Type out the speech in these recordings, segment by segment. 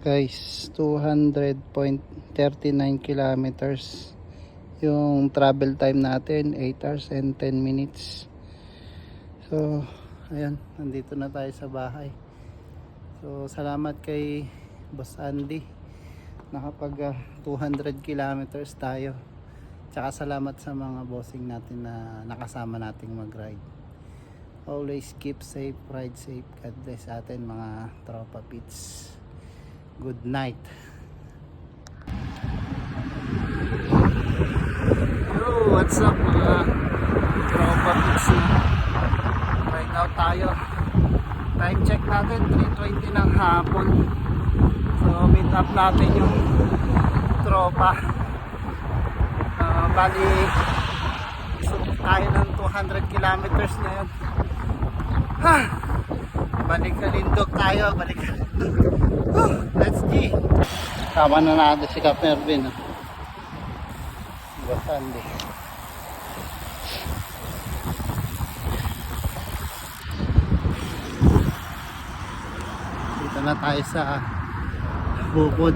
Guys, 200.39 kilometers yung travel time natin, 8 hours and 10 minutes. So ayan, nandito na tayo sa bahay. So salamat kay Boss Andy, nakapag 200 kilometers tayo. Tsaka salamat sa mga bossing natin na nakasama nating mag-ride. Always keep safe, ride safe. God bless atin mga tropa pits. Good night. Yo, what's up mga tropa pits? Right now tayo. Time check natin 3:20 ng hapon. So meet up natin yung tropa. Bali subok tayo ng 200 kilometers ngayon. Balik Kalindog tayo, balik Kalindog. Let's go. Tama na natin si Cap Mervin. Basandi. Dito na tayo sa bukod.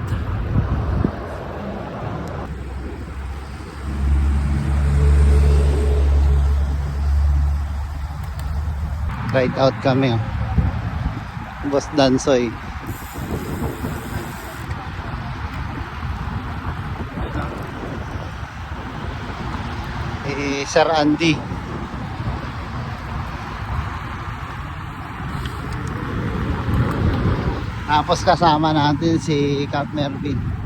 Ride out kami. Boss Dansoy. Sir Andy. Tapos kasama natin si Cap Mervin.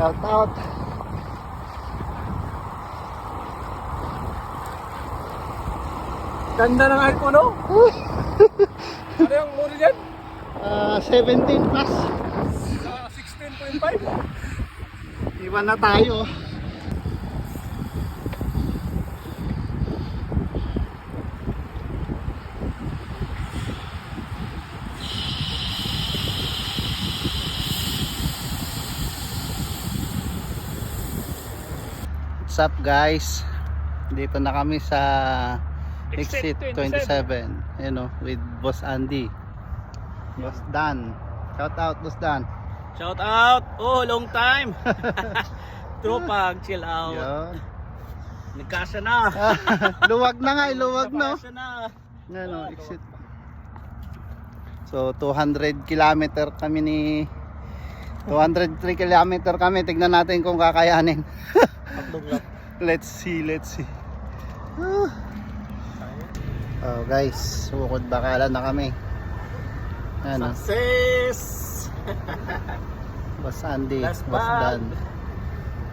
Shout out. Ganda ng iPhone, no? Ano yung model yan? 17 plus. 16.5? Iwan na tayo. What's up guys? Dito na kami sa Exit 27. You know, with Boss Andy. Boss Dan. Shout out Boss Dan. Shout out! Oh, long time! Tropa, chill out. Yun. Nagkasya na. Luwag na nga, luwag no. Nagkasya na. Ano, exit. So 200 kilometer kami ni 203 kilometer kami. Tignan natin kung kakayanin. Let's see, let's see. Oh guys, bukod Bakalan na kami. Ano? Success! Boss Andy, Last Boss bag. Dan.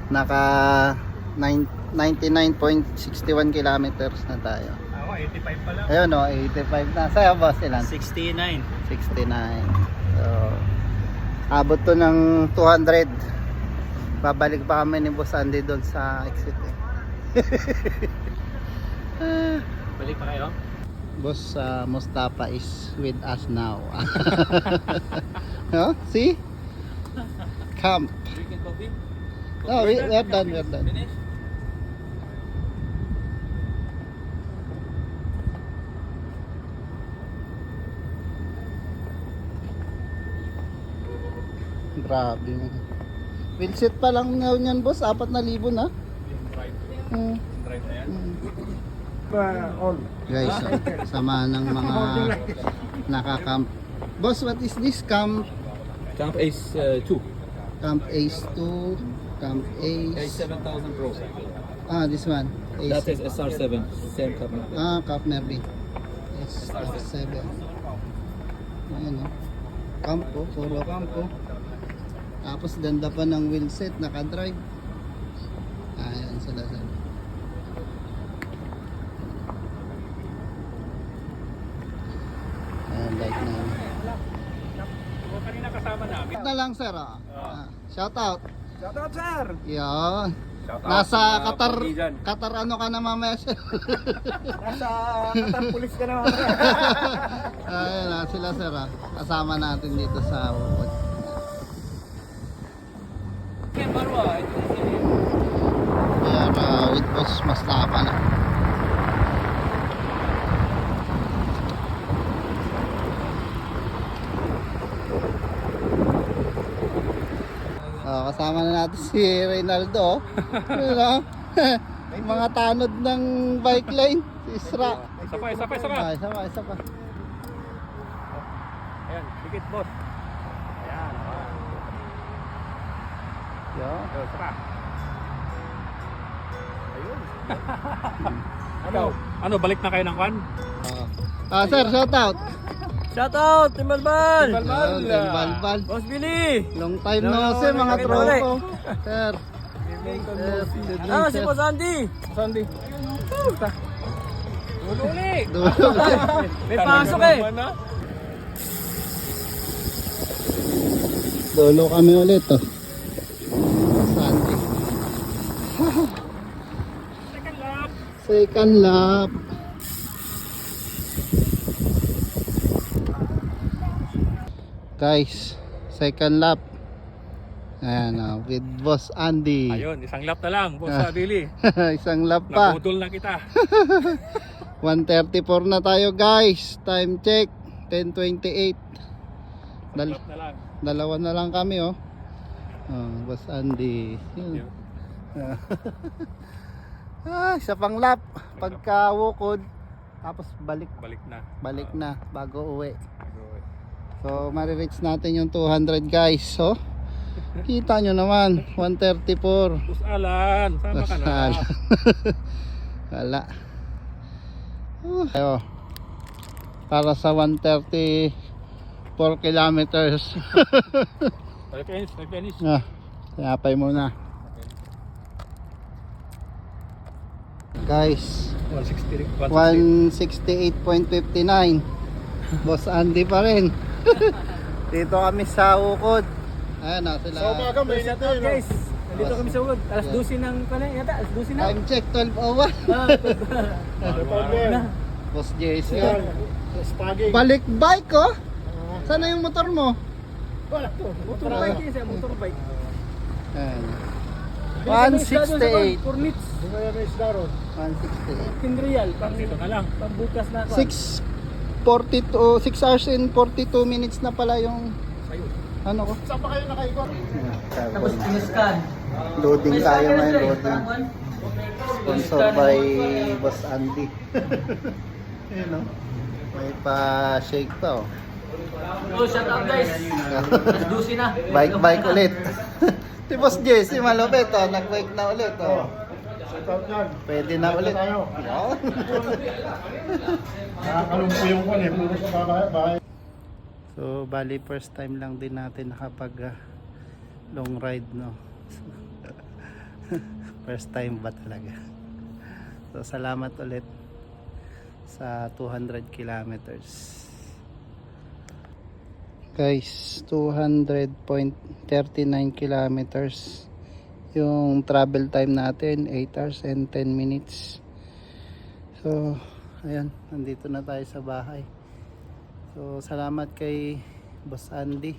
Naka 99.61 kilometers na tayo. Ako, 85 pa lang. Ayun o, 85 na. Sa'yo boss, ilan? 69. 69. So, abot to ng 200. Babalik pa kami ni Boss Andy doon sa exit eh. Balik pa kayo? Boss Mustafa is with us now. No? See? Camp. Drinking coffee? No, we're done, we're done. Finish? Grabe mo. Wheelset pa lang yan boss, 4,000 na. Hmm. Drive na yan. Guys, sama ng mga nakakamp. Boss, what is this? Camp Camp Ace 2. Camp Ace 2, Camp Ace. 7000 Pro. This one. Ace. That is SR7. Same cup. Camp Mervin. S7. Ayan o. Campo, puro campo. Tapos ganda pa ng wheelset, naka-drive. Ayan sila sir. Ayan, like na. Kanina kasama namin. Na lang sir shout out. Shout out, sir! Yan. Shout out Nasa sa Qatar, Pogi dyan. Qatar ano ka na mamaya sir? Nasa Qatar Police ka naman. Ayan sila sir kasama natin dito sa Wood. Kaya Marwa, We are with Boss Mustafa na. Kasama na natin si Reynaldo. Ano? Mga tanod ng bike lane. Si Isra. Isa pa. Isa pa. Ayan, pikit boss. Ayan, Yan. Isa pa. Ayun. Ano, balik na kayo ng kwan? Sir, shout out. Shout out, Team Balbal! Team Balbal. Boss Billy! Long time no see mga tropo. Sir. Si Boss Andy! Andy. Dulo ulit! May pasok eh! Dolo kami ulit Sunday. Second lap. Guys, second lap. Ayan with Boss Andy. Ayun, isang lap na lang, Boss Billy. Isang lap pa. Nabudol na kita. 1:34 na tayo guys. Time check 10:28. Lap na lang. Dalawa na lang kami Boss Andy. Yun. Isa pang lap. Pagka wukod, tapos balik na bago uwi. So marireach natin yung 200 guys. So kita nyo naman 134. Boss Alan, sama ka na. Wala. Ayo. Para sa 134 kilometers. Nag-finish. Tinapay muna. Guys, 168.59. Boss Andy pa rin. Dito kami sa Ukod. Ayan sila. Sa umaga may init na Guys, nandito kami sa Wood. Alas 12 ng yata, alas 12 na. Time check 12:01. Na. Boss JC. Spaghetti. Balik bike Sana yung motor mo? Wala to. Motorbike yun siya, motorbike. Ayan. 168. Cornets. Hindi kaya may isda ron. 168. 15 real. Dito na lang. Pambukas na. 6:42, 6 hours and 42 minutes na pala yung ano ko. Saan pa kayo nakaikot? Tapos in-scan. Loading tayo ngayon, loading. Sponsored by Boss Andy. Ayan may pa-shake pa Shout out guys. Alas 12 na. Bike ulit. Si Boss Jesse malupit nag-bike na ulit Set out yan. Pwede na ulit. Tayo. Yan. Nakakalumpo yung kwan puro sa bahay. So bali first time lang din natin nakapag long ride first time ba talaga. So salamat ulit sa 200 kilometers guys. 200.39 kilometers yung travel time natin, 8 hours and 10 minutes. So ayan, nandito na tayo sa bahay. So salamat kay Boss Andy,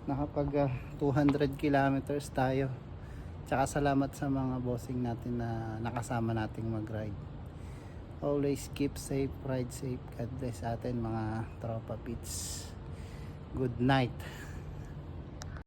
nakapag 200 kilometers tayo. Tsaka salamat sa mga bossing natin na nakasama nating mag-ride. Always keep safe, ride safe. God bless atin mga tropa pits. Good night.